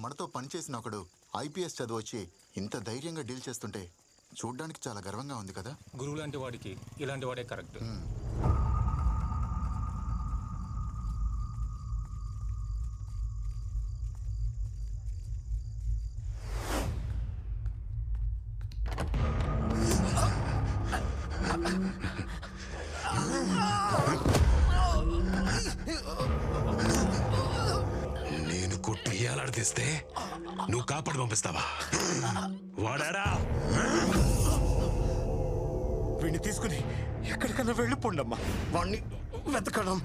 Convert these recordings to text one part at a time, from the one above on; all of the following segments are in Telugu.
మనతో పనిచేసిన ఒకడు ఐపీఎస్ చదివొచ్చి ఇంత ధైర్యంగా డీల్ చేస్తుంటే చూడ్డానికి చాలా గర్వంగా ఉంది కదా. గురువు లాంటి వాడికి ఇలాంటి వాడే కరెక్ట్. నేను కొట్టి ఏలాడితే నువ్వు కాపాడు పంపిస్తావా? వాడాడా? వీడిని తీసుకుని ఎక్కడికన్నా వెళ్ళిపోండమ్మా. వాణ్ణి వెతకడం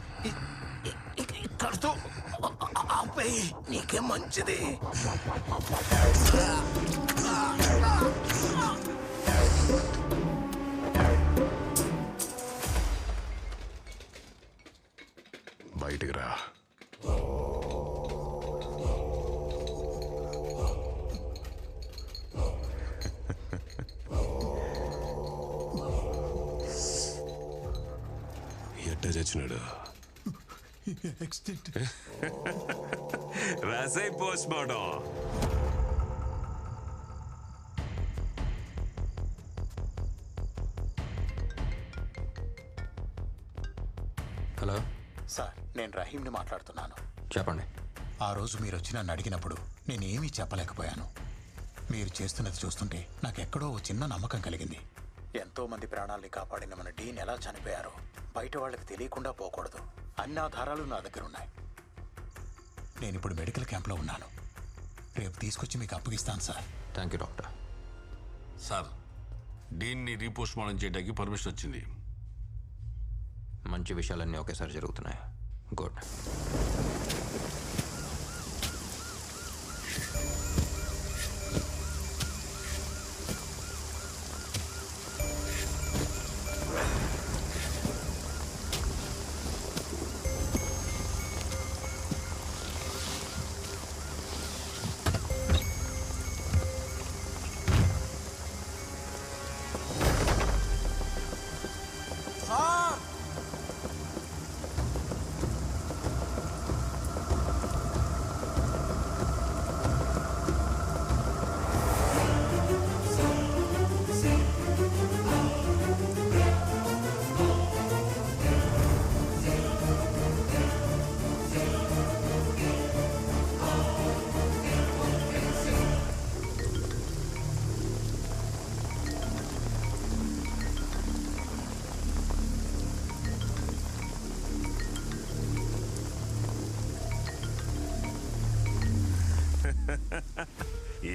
ఇక్కడితో ఆపేయి, నీకే మంచిది. బయటికి రా. ఎట్ట చచ్చినాడు? రాసై పోస్ట్ మార్టం. హలో సార్, నేను రహీంని మాట్లాడుతున్నాను. చెప్పండి. ఆ రోజు మీరు వచ్చి నన్ను అడిగినప్పుడు నేనేమీ చెప్పలేకపోయాను. మీరు చేస్తున్నది చూస్తుంటే నాకెక్కడో ఓ చిన్న నమ్మకం కలిగింది. ఎంతో మంది ప్రాణాల్ని కాపాడిన మన డీన్ ఎలా చనిపోయారో బయట వాళ్ళకి తెలియకుండా పోకూడదు. అన్ని ఆధారాలు నా దగ్గర ఉన్నాయి. నేను ఇప్పుడు మెడికల్ క్యాంప్లో ఉన్నాను. రేపు తీసుకొచ్చి మీకు అప్పగిస్తాను sir. Thank you doctor. Sir, డీన్ని రీపోస్ట్ మార్టం చేయడానికి పర్మిషన్ వచ్చింది. మంచి విషయాలన్నీ ఒకేసారి జరుగుతున్నాయి. గుడ్.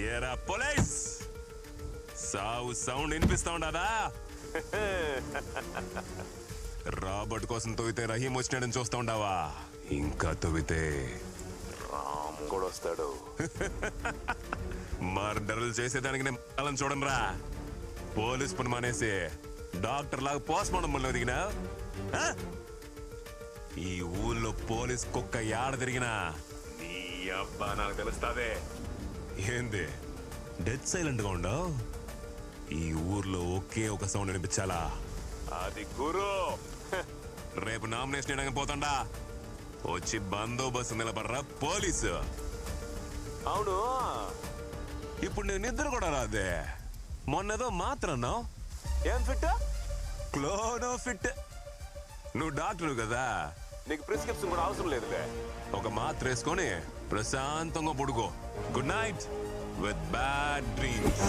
ఏరా పోలీస్, సావు సౌండ్ వినిపిస్తా ఉండదా? రాబర్ట్ కోసం తవ్వితే రహీం వచ్చినాడని చూస్తా ఉండవా? ఇంకా తవ్వితే రామ్ కూడా వస్తాడు. మర్డర్లు చేసేదానికి నేను చూడండి రా. పోలీస్ పని మానేసి డాక్టర్ లాగా పోస్ట్ మార్టం పనిలో దిగినా ఈ ఊళ్ళో పోలీస్ కుక్క ఏడ తిరిగినా నీ అబ్బా నాకు తెలుస్తాదే. ఏంది డెత్ సైలెంట్ గా ఉండవు? ఈ ఊర్లో ఒకే ఒక సౌండ్ వినిపించాలా, అది గురు. రేపు నామినేషన్ వేయడానికి పోతాండా, వచ్చి బందోబస్తు నిలబడరా పోలీసు. అవును, ఇప్పుడు నేను నిద్ర కూడా రాదే. మొన్నదో మాత్రం ఏం ఫిట్, క్లోనో ఫిట్. నువ్వు డాక్టర్ కదా, నీకు ప్రిస్క్రిప్షన్ కూడా అవసరం లేదులే. ఒక మాత్ర వేసుకొని ప్రశాంతంగా పడుకో. Good night with bad dreams.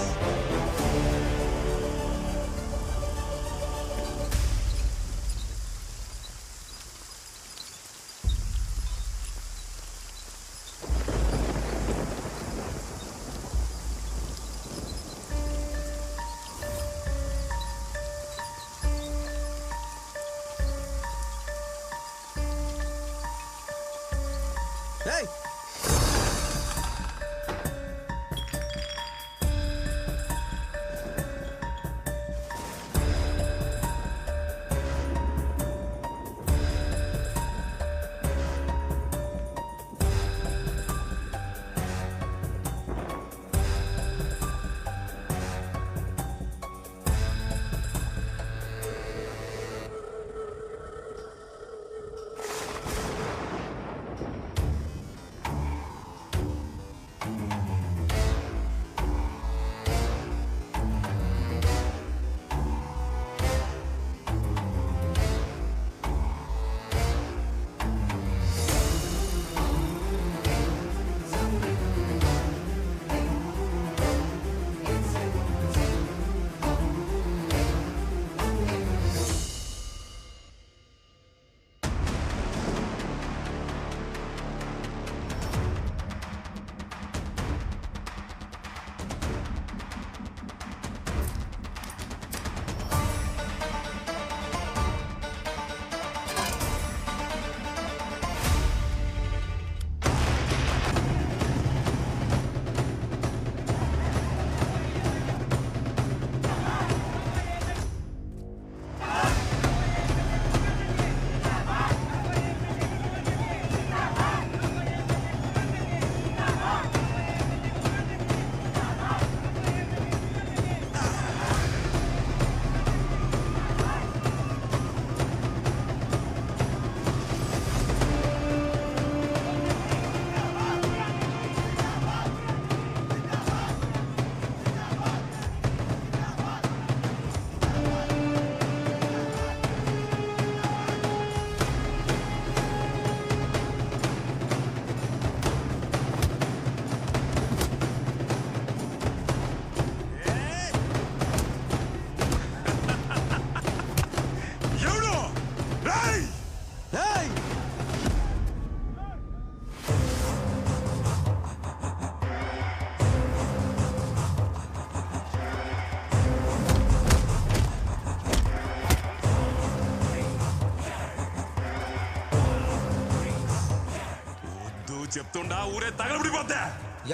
చెప్తుండా ఊరే తగలబడిపోద్దా.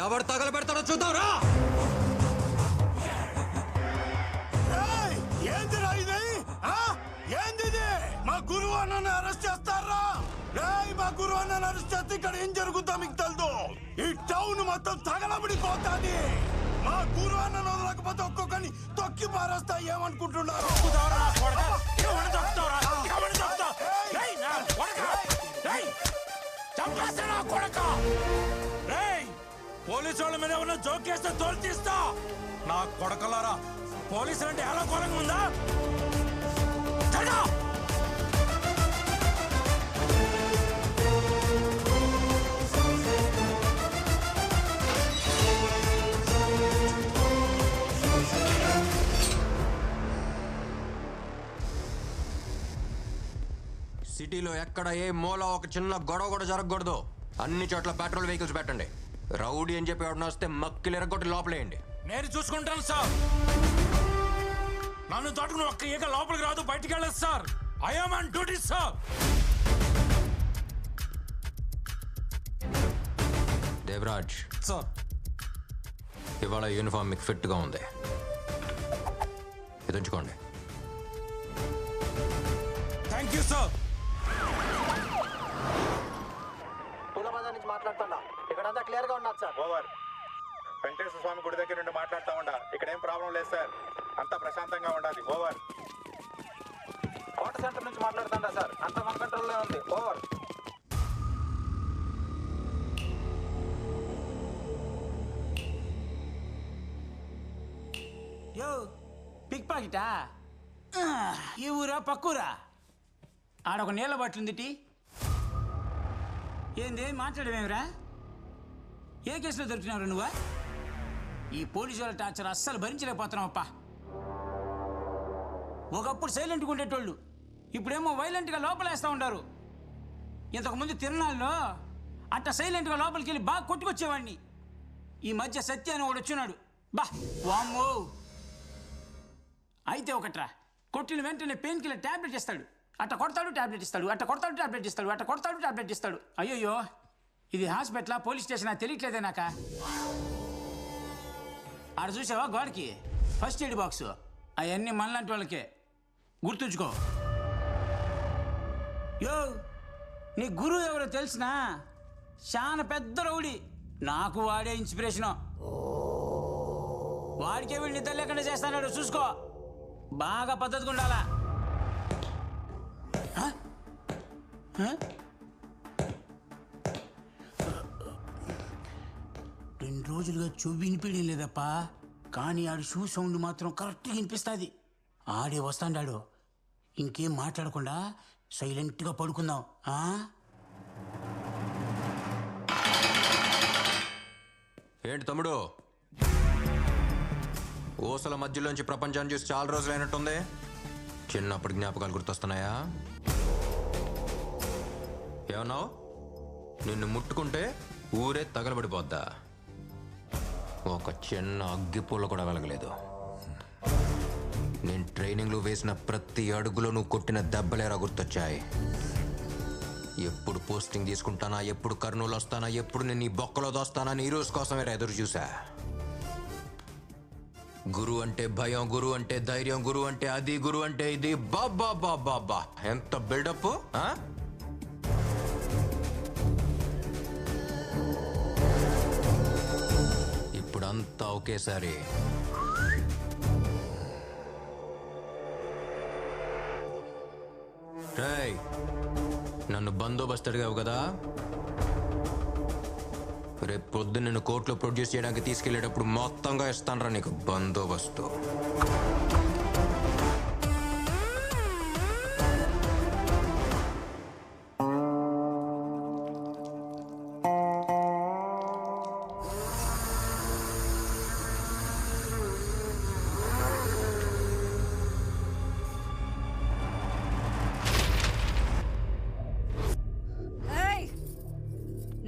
ఎవరు తగలబెడతాడో చూద్దాంరా. ఏందిరా ఇది? ఏందిది? మా గురువు అన్నని అరెస్ట్ చేస్తారా? మా గురువు అన్నని అరెస్ట్ చేస్తే ఇక్కడ ఏం జరుగుతా మీకు తెలుదు. ఈ టౌన్ మొత్తం తగలబడిపోతాది. మా గురువు అన్నను వదలకపోతే ఒక్కొక్కని తొక్కి పారేస్తా. ఏమనుకుంటున్నారు? పోలీసు వాళ్ళ మీద ఉన్న జోకేస్తే తోలు తీస్తా. నా కొడకలారా, పోలీసులు అంటే ఎలా ఘోరంగా ఉందా? సిటీలో ఎక్కడ ఏ మూల ఒక చిన్న గొడవ కూడా జరగకూడదు. అన్ని చోట్ల పెట్రోల్ వెహికల్స్ పెట్టండి. రౌడీ అని చెప్పి ఎవడన్నా వస్తే మక్కిలు ఎరగొట్టి లోపలేయండి. నేను చూసుకుంటాను సార్. నన్ను తోటకుని ఒక్క ఈగ లోపలికి రాదు, బయటికి వెళ్ళదు sir. I am on duty sir. Devaraj sir, ఇవాళ యూనిఫామ్ మీకు ఫిట్ గా ఉంది. ఇది ఉంచుకోండి. Thank you sir. నుంచి మాట్లాడుతున్నా. ఇక్కడంతా క్లియర్ గా ఉన్నది సార్. ఓవర్. వెంకటేశ్వర స్వామి గుడి దగ్గర నుండి మాట్లాడుతూ ఉండా. ఇక్కడ ఏం ప్రాబ్లం లేదు సార్. అంతా ప్రశాంతంగా ఉండాలి. ఓవర్. కోట సెంటర్ నుంచి మాట్లాడుతుందా సార్? అంతా మన కంట్రోల్లో ఉంది. ఓవర్. యో పిక్ పాకెటా? ఈ ఊరా పక్కూరా? ఆడొక నీళ్ళ బట్లుంది. ఏంది మాట్లాడమేమిరా? ఏ కేసులో దొరికినావు నువ్వా? ఈ పోలీసు వాళ్ళ టార్చర్ అస్సలు భరించలేకపోతున్నావప్పా. ఒకప్పుడు సైలెంట్గా ఉండేటోళ్ళు ఇప్పుడేమో వైలెంట్గా లోపలేస్తూ ఉంటారు. ఇంతకుముందు తిరునాళ్ళలో అట్ట సైలెంట్గా లోపలికి వెళ్ళి బాగా కొట్టుకొచ్చేవాడిని. ఈ మధ్య సత్య అని వాడు వచ్చినాడు. బా వామ్మో. అయితే ఒకట్రా, కొట్టిన వెంటనే పెయిన్ కిల్లర్ ట్యాబ్లెట్ ఇస్తాడు. అట్ట కొడతాడు ట్యాబ్లెట్ ఇస్తాడు, అట్ట కొడతాడు ట్యాబ్లెట్ ఇస్తాడు, అట్ట కొడతాడు ట్యాబ్లెట్ ఇస్తాడు. అయ్యయ్యో, ఇది హాస్పిటల్ పోలీస్ స్టేషన్ తెలియట్లేదే నాక. ఆడ చూసావా గోడకి ఫస్ట్ ఎయిడ్ బాక్స్? అవన్నీ మనలాంటి వాళ్ళకే, గుర్తుంచుకో. యో, నీ గురువు ఎవరో తెలిసినా? చాలా పెద్ద రౌడీ. నాకు వాడే ఇన్స్పిరేషను. వాడికే వీళ్ళు నిద్ర లేకుండా చేస్తాడు. చూసుకో, బాగా పద్ధతిగా ఉండాలా. 2 రోజులుగా చెవి వినిపించడం లేదప్పా. కానీ ఆడి షూ సౌండ్ మాత్రం కరెక్ట్గా వినిపిస్తుంది. ఆడే వస్తాడాడు. ఇంకేం మాట్లాడకుండా సైలెంట్గా పడుకుందాం. ఏంటి తమ్ముడు, ఊసల మధ్యలోంచి ప్రపంచాన్ని చూసి చాలా రోజులు అయినట్టుంది. చిన్నప్పటి జ్ఞాపకాలు గుర్తొస్తున్నాయా? ఏమన్నావు? నిన్ను ముట్టుకుంటే ఊరే తగలబడిపోద్దా? ఒక చిన్న అగ్గిపూల కూడా వెలగలేదు. నేను ట్రైనింగ్లో వేసిన ప్రతి అడుగులో నువ్వు కొట్టిన దెబ్బలేరా గుర్తొచ్చాయి. ఎప్పుడు పోస్టింగ్ తీసుకుంటానా, ఎప్పుడు కర్నూలు వస్తానా, ఎప్పుడు నేను ఈ బొక్కలో దోస్తానా అని ఈ రోజు కోసమే ఎదురు చూసా. గురువు అంటే భయం, గురువు అంటే ధైర్యం, గురువు అంటే అది, గురువు అంటే ఇది. బాబా బాబా బా, ఎంత బిల్డప్! ఇప్పుడంతా ఒకేసారి రేయ్, నన్ను బందోబస్తు అడిగావు కదా? రేపు పొద్దున్న నిన్ను కోర్టులో ప్రొడ్యూస్ చేయడానికి తీసుకెళ్లేటప్పుడు మొత్తంగా ఇస్తానరా నీకు బందోబస్తు.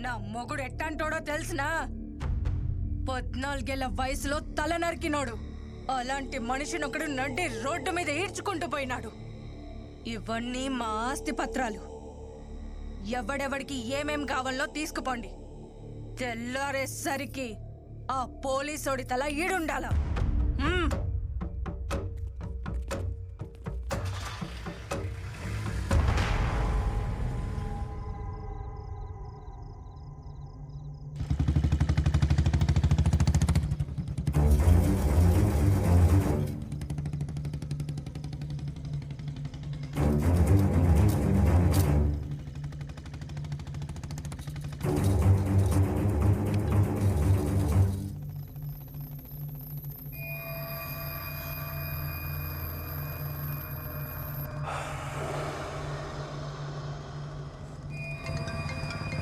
నా మొగుడు ఎట్టంటోడో తెలిసినా? 14 ఏళ్ల వయసులో తల నరికినోడు. అలాంటి మనిషిని ఒకడు నడ్డి రోడ్డు మీద ఈడ్చుకుంటూ పోయినాడు. ఇవన్నీ మా ఆస్తి పత్రాలు. ఎవడెవడికి ఏమేం కావాలో తీసుకుపోండి. తెల్లారేసరికి ఆ పోలీసోడి తల ఈడుండాల.